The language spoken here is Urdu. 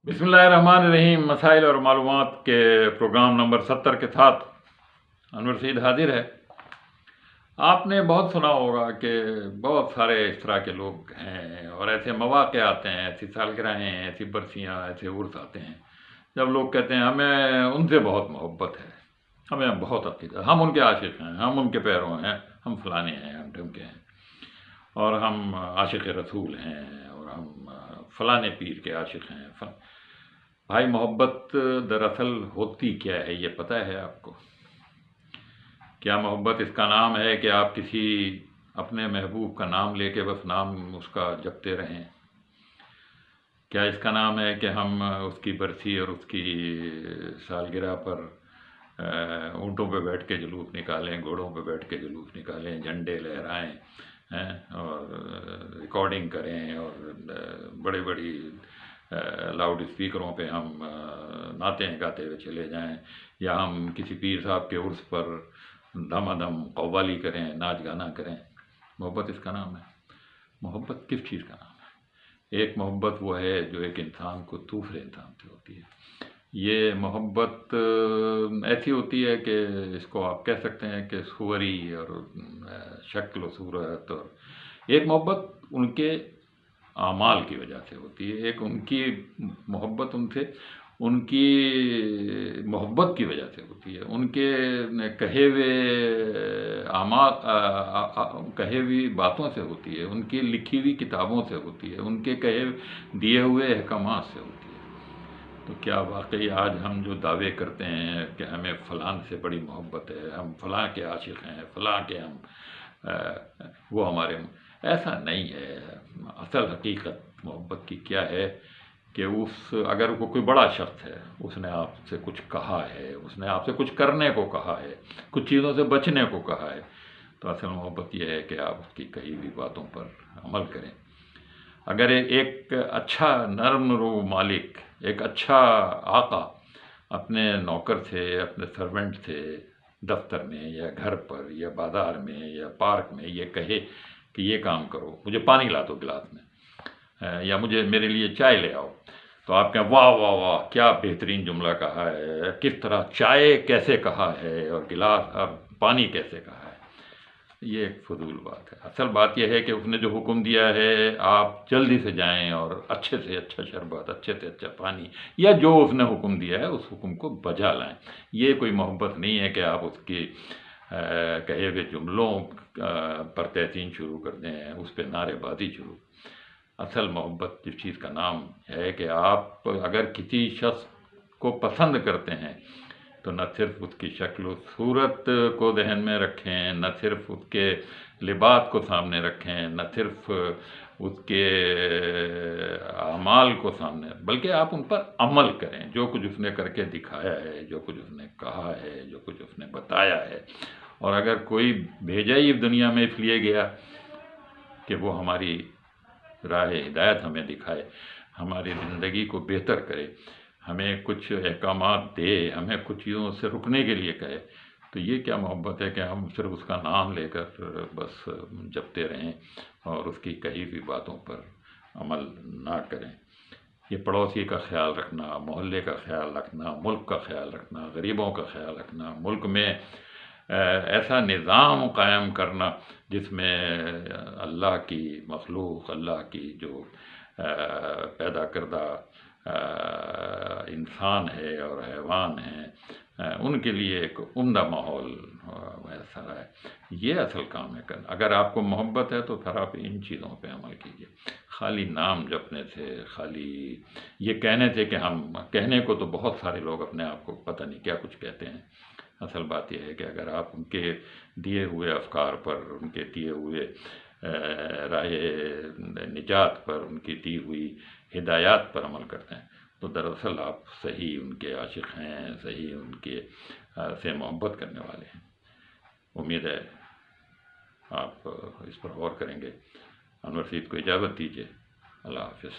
بسم اللہ الرحمن الرحیم۔ مسائل اور معلومات کے پروگرام نمبر 70 کے ساتھ انور سعید حاضر ہے۔ آپ نے بہت سنا ہوگا کہ بہت سارے اس طرح کے لوگ ہیں اور ایسے مواقع آتے ہیں، ایسی سالگرہیں، ایسی برسیاں، ایسے عرس آتے ہیں جب لوگ کہتے ہیں ہمیں ان سے بہت محبت ہے، ہمیں بہت عقیدت، ہم ان کے عاشق ہیں، ہم ان کے پیروں ہیں، ہم فلانے ہیں، ہم ڈھمکے ہیں، اور ہم عاشق رسول ہیں، اور ہم فلانے پیر کے عاشق ہیں۔ بھائی، محبت دراصل ہوتی کیا ہے یہ پتہ ہے آپ کو؟ کیا محبت اس کا نام ہے کہ آپ کسی اپنے محبوب کا نام لے کے بس نام اس کا جپتے رہیں؟ کیا اس کا نام ہے کہ ہم اس کی برسی اور اس کی سالگرہ پر اونٹوں پہ بیٹھ کے جلوس نکالیں، گھوڑوں پہ بیٹھ کے جلوس نکالیں، جھنڈے لہرائیں اور ریکارڈنگ کریں، اور بڑی بڑی لاؤڈ اسپیکروں پہ ہم نعتیں گاتے ہوئے چلے جائیں، یا ہم کسی پیر صاحب کے عرس پر دم دم قوالی کریں، ناچ گانا کریں؟ محبت اس کا نام ہے؟ محبت کس چیز کا نام ہے؟ ایک محبت وہ ہے جو ایک انسان کو دوسرے انسان سے ہوتی ہے۔ یہ محبت ایسی ہوتی ہے کہ اس کو آپ کہہ سکتے ہیں کہ صوری اور شکل و صورت، اور ایک محبت ان کے اعمال کی وجہ سے ہوتی ہے، ایک ان کی محبت ان سے ان کی محبت کی وجہ سے ہوتی ہے، ان کے کہے ہوئے کہے ہوئی باتوں سے ہوتی ہے، ان کی لکھی ہوئی کتابوں سے ہوتی ہے، ان کے دیے ہوئے احکامات سے ہوتی ہے۔ تو کیا واقعی آج ہم جو دعوے کرتے ہیں کہ ہمیں فلاں سے بڑی محبت ہے، ہم فلاں کے عاشق ہیں، فلاں کے ہم وہ ہمارے، ایسا نہیں ہے۔ اصل حقیقت محبت کی کیا ہے کہ اگر وہ کوئی بڑا شخص ہے، اس نے آپ سے کچھ کہا ہے، اس نے آپ سے کچھ کرنے کو کہا ہے، کچھ چیزوں سے بچنے کو کہا ہے، تو اصل محبت یہ ہے کہ آپ اس کی کہی ہوئی باتوں پر عمل کریں۔ اگر ایک اچھا نرم رو مالک، ایک اچھا آقا اپنے نوکر سے، اپنے سرونٹ سے دفتر میں یا گھر پر یا بازار میں یا پارک میں یہ کہے کہ یہ کام کرو، مجھے پانی لا دو گلاس میں، یا میرے لیے چائے لے آؤ، تو آپ کہیں واہ واہ واہ، کیا بہترین جملہ کہا ہے، کس طرح چائے کیسے کہا ہے اور گلاس اور پانی کیسے کہا ہے۔ یہ ایک فضول بات ہے۔ اصل بات یہ ہے کہ اس نے جو حکم دیا ہے آپ جلدی سے جائیں اور اچھے سے اچھا شربت، اچھے سے اچھا پانی، یا جو اس نے حکم دیا ہے اس حکم کو بجا لائیں۔ یہ کوئی محبت نہیں ہے کہ آپ اس کی کہے ہوئے جملوں پر تحسین شروع کر دیں، اس پہ نعرے بازی شروع۔ اصل محبت جس چیز کا نام ہے کہ آپ اگر کسی شخص کو پسند کرتے ہیں تو نہ صرف اس کی شکل و صورت کو ذہن میں رکھیں، نہ صرف اس کے لباس کو سامنے رکھیں، نہ صرف اس کے اعمال کو سامنے، بلکہ آپ ان پر عمل کریں۔ جو کچھ اس نے کر کے دکھایا ہے، جو کچھ اس نے کہا ہے، جو کچھ اس نے بتایا ہے، اور اگر کوئی بھیجا ہی دنیا میں اس لیے گیا کہ وہ ہماری راہ ہدایت ہمیں دکھائے، ہماری زندگی کو بہتر کرے، ہمیں کچھ احکامات دے، ہمیں کچھ چیزوں سے رکنے کے لیے کہے، تو یہ کیا محبت ہے کہ ہم صرف اس کا نام لے کر بس جپتے رہیں اور اس کی کہی ہوئی باتوں پر عمل نہ کریں۔ یہ پڑوسی کا خیال رکھنا، محلے کا خیال رکھنا، ملک کا خیال رکھنا، غریبوں کا خیال رکھنا، ملک میں ایسا نظام قائم کرنا جس میں اللہ کی مخلوق، اللہ کی جو پیدا کردہ انسان ہے اور حیوان ہیں، ان کے لیے ایک عمدہ ماحول میسر ہے، یہ اصل کام ہے کرنا۔ اگر آپ کو محبت ہے تو پھر آپ ان چیزوں پہ عمل کیجئے۔ خالی نام جپنے سے، خالی یہ کہنے سے کہ کہنے کو تو بہت سارے لوگ اپنے آپ کو پتہ نہیں کیا کچھ کہتے ہیں۔ اصل بات یہ ہے کہ اگر آپ ان کے دیے ہوئے افکار پر، ان کے دیے ہوئے راہ نجات پر، ان کی دی ہوئی ہدایات پر عمل کرتے ہیں تو دراصل آپ صحیح ان کے عاشق ہیں، صحیح ان کے سے محبت کرنے والے ہیں۔ امید ہے آپ اس پر غور کریں گے۔ انور سعید کو اجازت دیجیے۔ اللہ حافظ۔